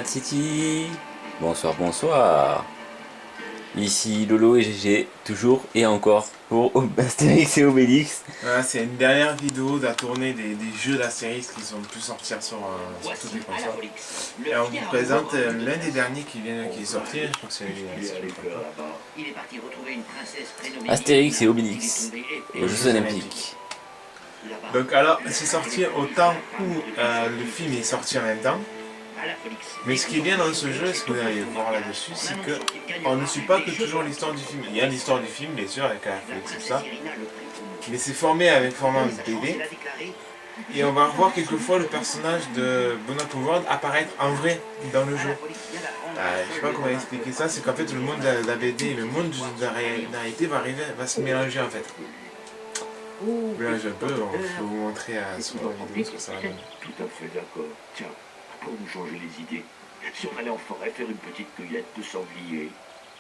Titi. Bonsoir, bonsoir. Ici Lolo et GG, toujours et encore pour Astérix et Obélix. Voilà, c'est une dernière vidéo de la tournée des jeux d'Astérix qui sont plus sortir sur toutes les consoles. Et on vous présente l'un des derniers qui est sorti, je crois que c'est Astérix et Obélix aux Jeux Olympiques. Donc alors, c'est sorti au temps où le film est sorti en même temps. Mais ce qui est bien dans ce jeu, ce que vous allez voir là-dessus, c'est que on ne suit pas que toujours l'histoire du film. Il y a l'histoire du film, bien sûr, avec Astérix et tout ça. Mais c'est formé avec format BD. Et on va revoir quelquefois le personnage de Benoît Poelvoorde apparaître en vrai dans le jeu. Je sais pas comment expliquer ça, c'est qu'en fait le monde de la BD et le monde de la réalité va se mélanger en fait. Mélanger un peu, je vais vous montrer sur la vidéo ce que ça va donner. Tout à fait d'accord. Tiens, pour nous changer les idées, si on allait en forêt faire une petite cueillette de sanglier,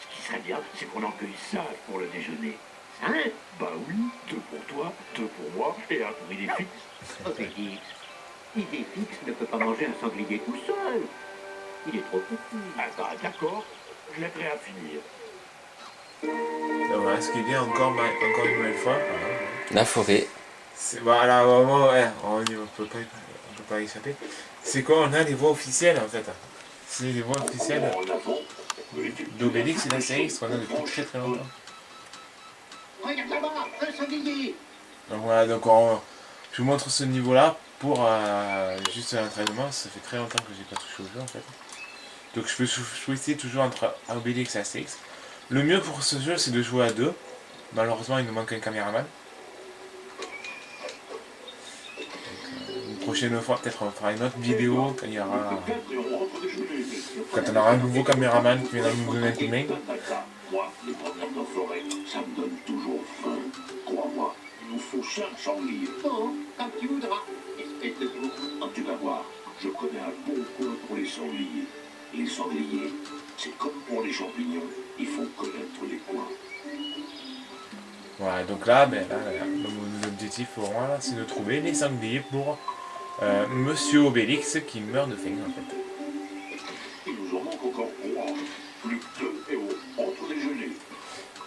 ce qui serait bien, c'est qu'on en cueille 5 pour le déjeuner. Hein? Bah oui, 2 pour toi, 2 pour moi, et un pour Idéfix. Obélix, Idéfix ne peut pas manger un sanglier tout seul. Il est trop petit. Ah bah d'accord, je l'aiderai à finir. Voilà, ce qui est bien encore une nouvelle fois. La forêt. Voilà, vraiment, ouais, on peut pas échapper. C'est quoi, on a les voix officielles en fait. C'est les voix officielles d'Obélix et d'Astérix qu'on a depuis très très longtemps. Regarde là-bas, un sanglier. Donc voilà, je vous montre ce niveau-là pour juste l'entraînement. Ça fait très longtemps que j'ai pas touché au jeu en fait. Donc je peux choisir toujours entre Obélix et Astérix. Le mieux pour ce jeu, c'est de jouer à deux. Malheureusement, il nous manque un caméraman. Une prochaine fois, peut-être on fera une autre vidéo quand on aura un nouveau caméraman qui viendra nous donner un coup de main. Moi, les promenades en forêt, ça me donne toujours faim. Crois-moi, il nous faut 5 sangliers. Bon, comme tu voudras. Espèce de bourre. Tu vas voir, je connais un bon coin pour les sangliers. Les sangliers, c'est comme pour les champignons, il faut connaître les coins. Voilà, donc là, mon objectif pour moi, c'est de trouver les sangliers pour Monsieur Obélix qui meurt de faim en fait. Il nous en manque encore 3, plus que 2 et au déjeuner.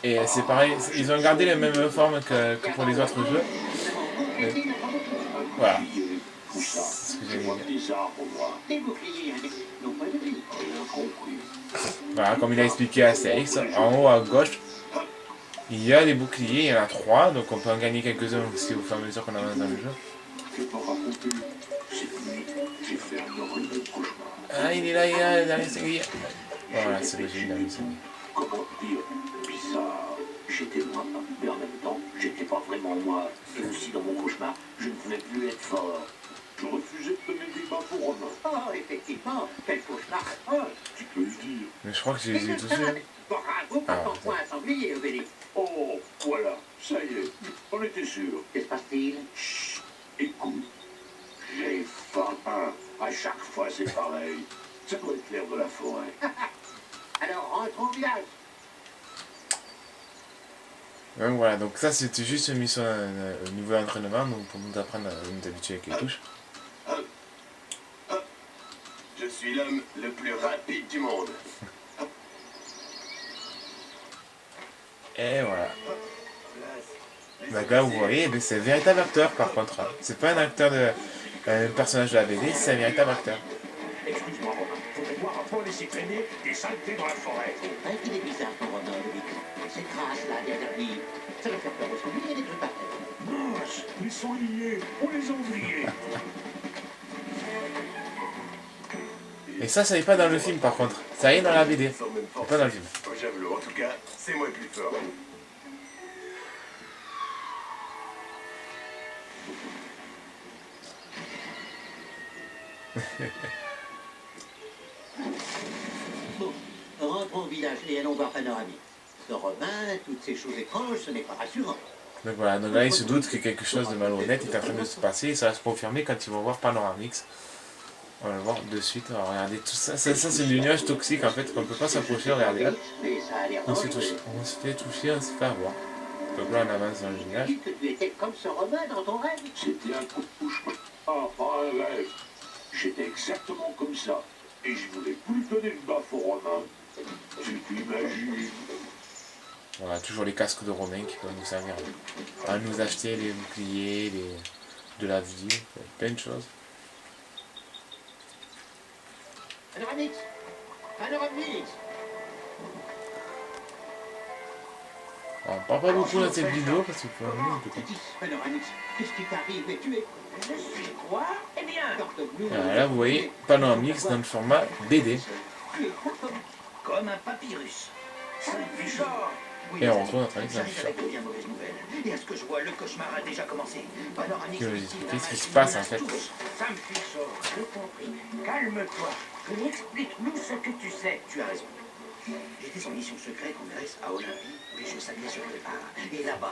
Et c'est pareil, ils ont gardé les mêmes formes que pour les autres jeux. Mais, voilà. Tout ça, C'est ce que je j'allais vois dire. des arbres, moi. Des boucliers avec nos points de vie. Rien compris. Voilà, comme il a expliqué à Astérix, en haut à gauche, il y a des boucliers, il y en a 3, donc on peut en gagner quelques-uns aussi au fur et à mesure qu'on avance dans le jeu. Je peux raconter. Cette nuit, j'ai fait un horrible cauchemar. Ah, il est là, dans les sangliers. Voilà, c'est le jeu dans les sangliers. Comment dire, bizarre. J'étais moi, mais en même temps, j'étais pas vraiment moi. Et aussi dans mon cauchemar, je ne voulais plus être fort. Je refusais de donner des bains pour Romain. Oh, effectivement, quel cauchemar atroce. Tu peux le dire. Mais je crois que je les ai tous eus. Bravo pour ton point à sanglier, Obélix. Oh, voilà, ça y est, on était sûr. Que se passe-t-il? Chut, écoute, j'ai faim. À chaque fois, c'est pareil. Ça doit être l'air de la forêt. Alors rentre au village. Donc voilà, donc ça c'était juste une mission au niveau d'entraînement, donc pour nous apprendre à nous habituer avec les touches. Je suis l'homme le plus rapide du monde. Et voilà. Donc là vous voyez, c'est un véritable acteur par contre. C'est pas un acteur un personnage de la BD, c'est un véritable acteur. Excuse-moi, Romain, faudrait voir un peu laisser traîner des saletés dans la forêt. C'est vrai qu'il est bizarre, ton Romain, Obélix. Ces traces-là, derrière lui, ça va faire peur aux sangliers, des trucs pareils. Mince, les sangliers, on les a oubliés. Et ça y est pas dans le film par contre. Ça y est dans la BD. C'est pas dans le film. J'avoue, en tout cas, c'est moi le plus fort. Bon, rentrons au village et allons voir Panoramique. Ce Romain, toutes ces choses étranges, ce n'est pas rassurant. Donc voilà, donc là il se doute que quelque chose de malhonnête est en train de se passer et ça va se confirmer quand ils vont voir Panoramix. On va le voir de suite, on va regarder tout ça. Ça c'est du nuage toxique en fait qu'on ne peut pas s'approcher, regardez là. Mais ça a l'air On se fait toucher, on se fait avoir. Donc là on avance dans le nuage. Dis que tu étais comme ce Romain dans ton rêve. C'était un coup de couche. Ah, pas un rêve. J'étais exactement comme ça. Et je voulais plus donner une baffe aux Romains. Tu t'imagines? On a toujours les casques de Romains qui peuvent nous servir à nous acheter les boucliers, de la vie, plein de choses. Panoramix Panoramix On parle pas beaucoup dans cette vidéo parce qu'il faut un petit. Panoramix, qu'est-ce qui t'arrive? Et tu es... Je suis quoi? Eh bien, Alors là, vous voyez, Panoramix dans le format BD. comme un papyrus. Saint-Fichor. Oui, Et on retrouve notre ami j'arrive Saint-Fichor. avec de bien mauvaises nouvelles. Et à ce que je vois, le cauchemar a déjà commencé. Panoramix, Qui va vous expliquer ce qui se passe en fait. Saint-Fichor, j'ai compris. Calme-toi. Et explique-nous ce que tu sais. Tu as raison. J'étais en mission secrète en Grèce, à Olympie, où les jeux sacrés se préparent. Et là-bas,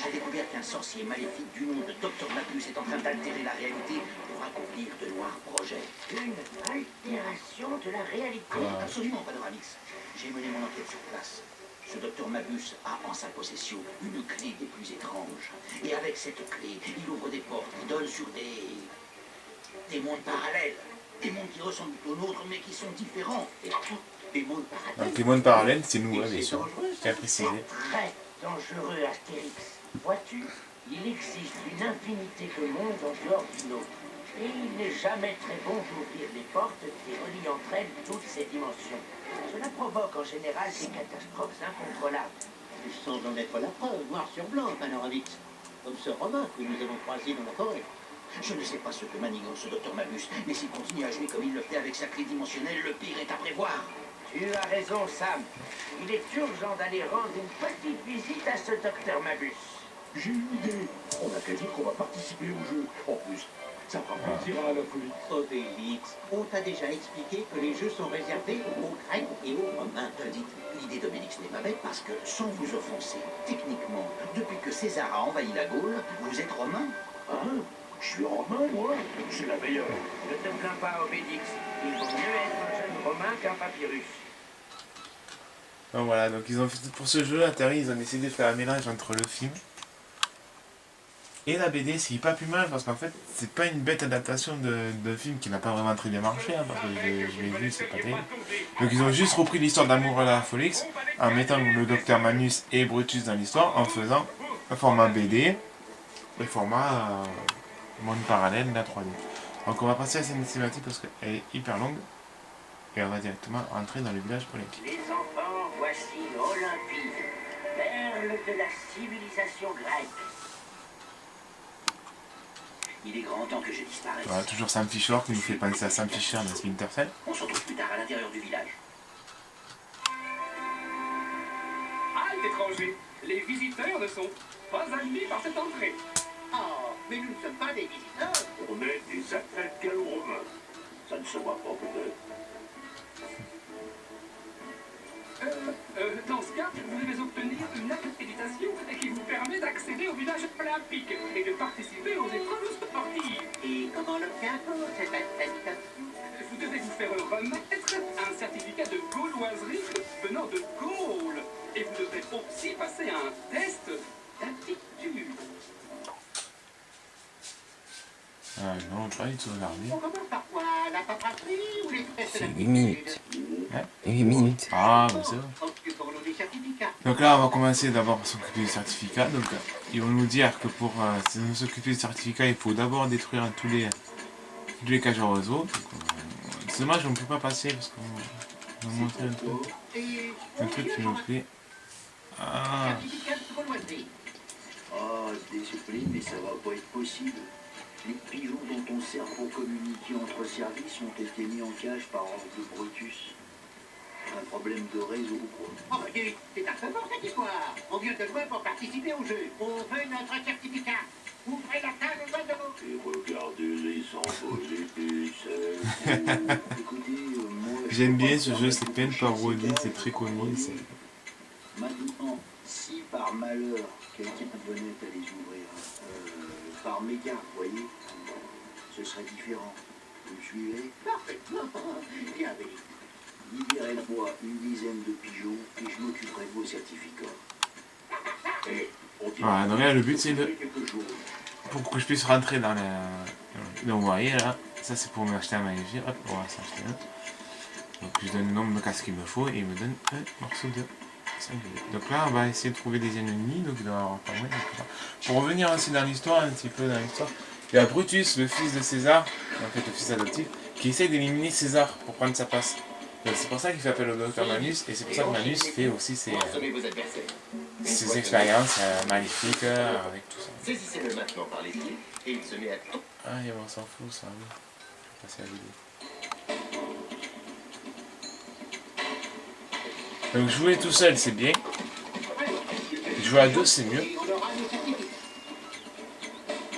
j'ai découvert qu'un sorcier maléfique du nom de Dr Magnus est en train d'altérer la réalité pour accomplir de noirs projets. Une altération de la réalité? Absolument, Panoramix. J'ai mené mon enquête sur place. Ce docteur Magus a en sa possession une clé des plus étranges. Et avec cette clé, il ouvre des portes qui donnent sur des mondes parallèles. Des mondes qui ressemblent aux nôtres, mais qui sont différents. Et des mondes parallèles. Donc les mondes parallèles, c'est nous, bien C'est sûr. dangereux, J'ai précisé. très dangereux, Astérix. Vois-tu, il existe une infinité de mondes en dehors du nôtre. Et il n'est jamais très bon d'ouvrir les portes qui relient entre elles toutes ces dimensions. Cela provoque en général des catastrophes incontrôlables. Sans en être la preuve, noir sur blanc, Panoramix. Comme ce Romain que nous avons croisé dans la forêt. Je ne sais pas ce que manigance ce docteur Magus, mais s'il continue à jouer comme il le fait avec sa clé dimensionnelle, le pire est à prévoir. Tu as raison, Sam. Il est urgent d'aller rendre une petite visite à ce docteur Magus. J'ai une idée. On a qu'à dire qu'on va participer au jeu. En plus, ça fera plaisir à la folie. Obélix, on t'a déjà expliqué que les jeux sont réservés aux Grecs et aux Romains. Dites, l'idée d'Obélix n'est pas bête parce que, sans vous offenser, techniquement, depuis que César a envahi la Gaule, vous êtes romain. Hein? Je suis romain, moi. C'est la meilleure. Ne te plains pas, Obélix. Il vaut mieux être un jeune romain qu'un papyrus. Donc voilà, donc ils ont fait, pour ce jeu, Atari, ils ont décidé de faire un mélange entre le film et la BD, ce qui est pas plus mal parce qu'en fait, c'est pas une bête adaptation de film qui n'a pas vraiment très bien marché, hein, parce que je l'ai vu, c'est pas terrible. Donc ils ont juste repris l'histoire d'Amour à la Folix en mettant le docteur Manus et Brutus dans l'histoire, en faisant un format BD et format monde parallèle, la 3D. Donc on va passer à cette cinématique parce qu'elle est hyper longue et on va directement entrer dans le village olympique. Les enfants, voici Olympie, perle de la civilisation grecque. Il est grand temps que je disparaisse. Voilà, toujours Sam Fisher qui nous fait penser à Sam Fisher dans Splinter Cell. On se retrouve plus tard à l'intérieur du village. Halte, étranger! Les visiteurs ne sont pas admis par cette entrée. Oh, mais nous ne sommes pas des visiteurs. On est des athlètes gallo-romains. Ça ne se voit pas peut-être. Dans ce cas, vous devez obtenir une accréditation qui vous permet d'accéder au village olympique et de participer aux épreuves sportives. Et comment l'obtient-on, cette accréditation? Vous devez vous faire remettre un certificat de gauloiserie venant de Gaule. Et vous devrez aussi passer un test d'aptitude. Ah non, je vais tout regarder. On commence par quoi? La paperasserie ou les tests C'est 8 d'aptitude? minutes. Hein 8 minutes. Ah, mais c'est vrai. Occupe pour nous des certificats. Donc là, on va commencer d'abord à s'occuper du certificat. Donc, ils vont nous dire que pour s'occuper du certificat, il faut d'abord détruire tous les cages à oiseaux. C'est dommage, on ne peut pas passer parce qu'on va montrer un truc qui nous plaît. Ah, Certificat de gauloiserie. Oh, désolé, mais ça va pas être possible. Les pigeons dont ton cerveau communique entre services ont été mis en cage par ordre de Brutus. Un problème de réseau, quoi. Oh, c'est un peu fort cette histoire. On vient de loin pour participer au jeu. On veut notre certificat. Ouvrez la cage aux oiseaux. Et regardez-les s'envoler des ailes. Écoutez, moi... j'aime bien ce jeu, c'est plein de parodies, c'est très connu. Maintenant, si par malheur, quelqu'un venait à les ouvrir, par mégarde, voyez, ce serait différent. Vous me suivez? Parfaitement. Bien, Béli. Libérez-moi une dizaine de pigeons et je m'occuperai de vos certificats. Et on dit Voilà, donc là, le but c'est de... quelque chose. pour que je puisse rentrer dans la... Donc vous voyez là, ça c'est pour m'acheter un magnifique. Hop, on va s'acheter un. Donc je donne le nombre de cases qu'il me faut et il me donne un morceau de singulier. Donc là on va essayer de trouver des ennemis, donc il doit y en avoir pas mal. Pour revenir aussi dans l'histoire, un petit peu dans l'histoire, il y a Brutus, le fils de César, en fait le fils adoptif, qui essaye d'éliminer César pour prendre sa place. Donc c'est pour ça qu'il fait appel au docteur Manus et c'est pour ça que Manus fait aussi ses expériences maléfiques avec tout ça. Saisissez-le maintenant par les pieds et il se met à tout. Ah, on s'en fout ça, oui. Je vais passer à la vidéo. Donc jouer tout seul c'est bien. Jouer à deux c'est mieux.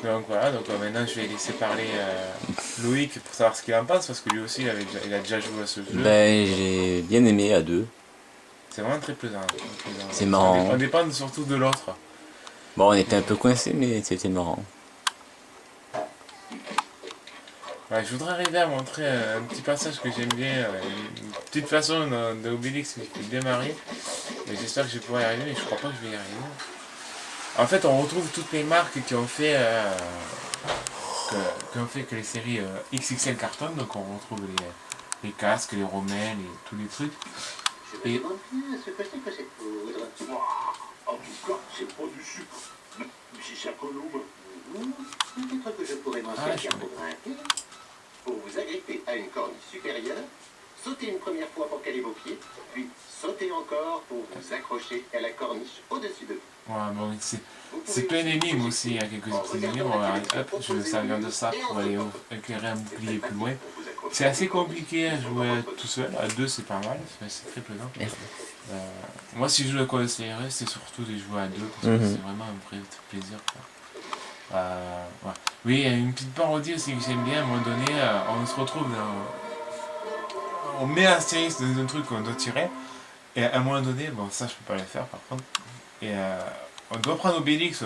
Donc voilà, donc maintenant je vais laisser parler Loïc pour savoir ce qu'il en pense parce que lui aussi il a déjà joué à ce jeu. Ben, j'ai bien aimé à deux. C'est vraiment très plaisant. C'est marrant. On dépend surtout de l'autre. Bon, on était un peu coincés, mais c'était marrant. Ouais, je voudrais arriver à montrer un petit passage que j'aime bien, une petite façon d'Obélix qui fait bien marrer. Et j'espère que je vais pouvoir y arriver, mais je crois pas que je vais y arriver. En fait, on retrouve toutes les marques qui ont fait que les séries XXL cartonnent. Donc on retrouve les casques, les romains, tous les trucs. Je me demande bien ce que c'est que cette poudre. En tout cas, c'est pas du sucre. Mais si ça colombe. Peut-être que je pourrais m'en servir pour grimper. Pour vous agripper à une corniche supérieure, sautez une première fois pour caler vos pieds, puis sautez encore pour vous accrocher à la corniche au-dessus de vous. Ouais, bon, c'est plein d'énigmes aussi, il y a quelques petites énigmes. Hop, je vais servir de ça pour aller éclairer un bouclier plus loin. C'est assez compliqué à jouer tout seul, à deux c'est pas mal, c'est très plaisant. Moi si je le conseillerais c'est surtout de jouer à deux parce que c'est vraiment un vrai plaisir. Ouais. Oui, il y a une petite parodie aussi que j'aime bien, à un moment donné, on se retrouve on met un Astérix dans un truc qu'on doit tirer, et à un moment donné, bon ça je peux pas le faire par contre, et on doit prendre Obélix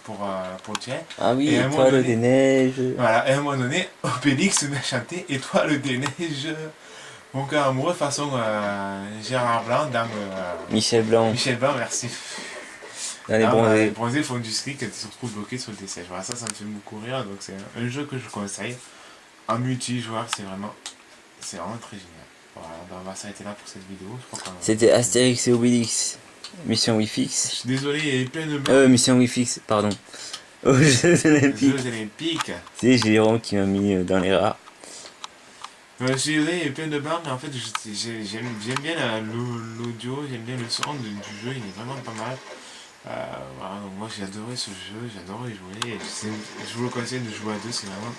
pour le tirer. Ah oui, et étoile des neiges. Voilà, et à un moment donné, Obélix se met à chanter Étoile des neiges, mon cœur amoureux façon Gérard Blanc dans Michel Blanc, Michel Blanc, merci. dans les bronzés. Les bronzés font du ski quand ils se retrouvent bloqués sur le T16. Voilà, ça me fait beaucoup rire, donc c'est un jeu que je conseille. En multijoueur, c'est vraiment très génial. Voilà, ben on va s'arrêter là pour cette vidéo. C'était Astérix et Obélix, Mission Je Wifix. suis désolé, il y avait plein de Mission Wifix, pardon. Aux Jeux Olympiques. Jeux olympiques. C'est Jérôme qui m'a mis dans les rats. Je suis désolé, il y a plein de barres, mais en fait j'aime bien l'audio, j'aime bien le son du jeu, il est vraiment pas mal. Voilà, donc moi j'ai adoré ce jeu, j'adore y jouer, et je vous le conseille de jouer à deux, c'est vraiment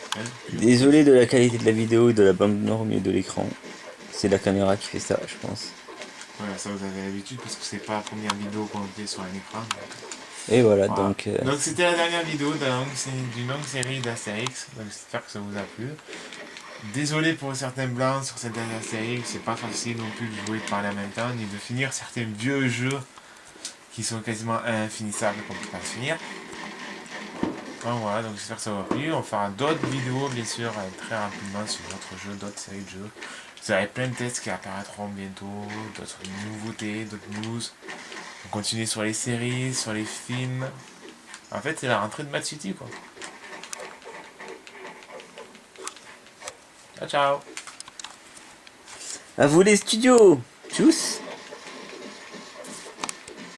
Désolé de la qualité de la vidéo et de la bande au milieu de l'écran. C'est la caméra qui fait ça, je pense. Voilà, ça vous avez l'habitude parce que c'est pas la première vidéo qu'on fait sur un écran. Et voilà, Voilà. donc... Donc c'était la dernière vidéo d'une longue série d'Astérix, donc j'espère que ça vous a plu. Désolé pour certains blancs sur cette dernière série, c'est pas facile non plus de jouer de parler en même temps, ni de finir certains vieux jeux qui sont quasiment infinissables qu'on peut pas finir. Donc voilà, donc j'espère que ça vous a plu. On fera d'autres vidéos bien sûr très rapidement sur d'autres jeux, d'autres séries de jeux. Vous avez plein de tests qui apparaîtront bientôt, d'autres nouveautés, d'autres news. On continue sur les séries, sur les films. En fait c'est la rentrée de Mad City quoi. Ciao ciao. À vous les studios. Tchuss.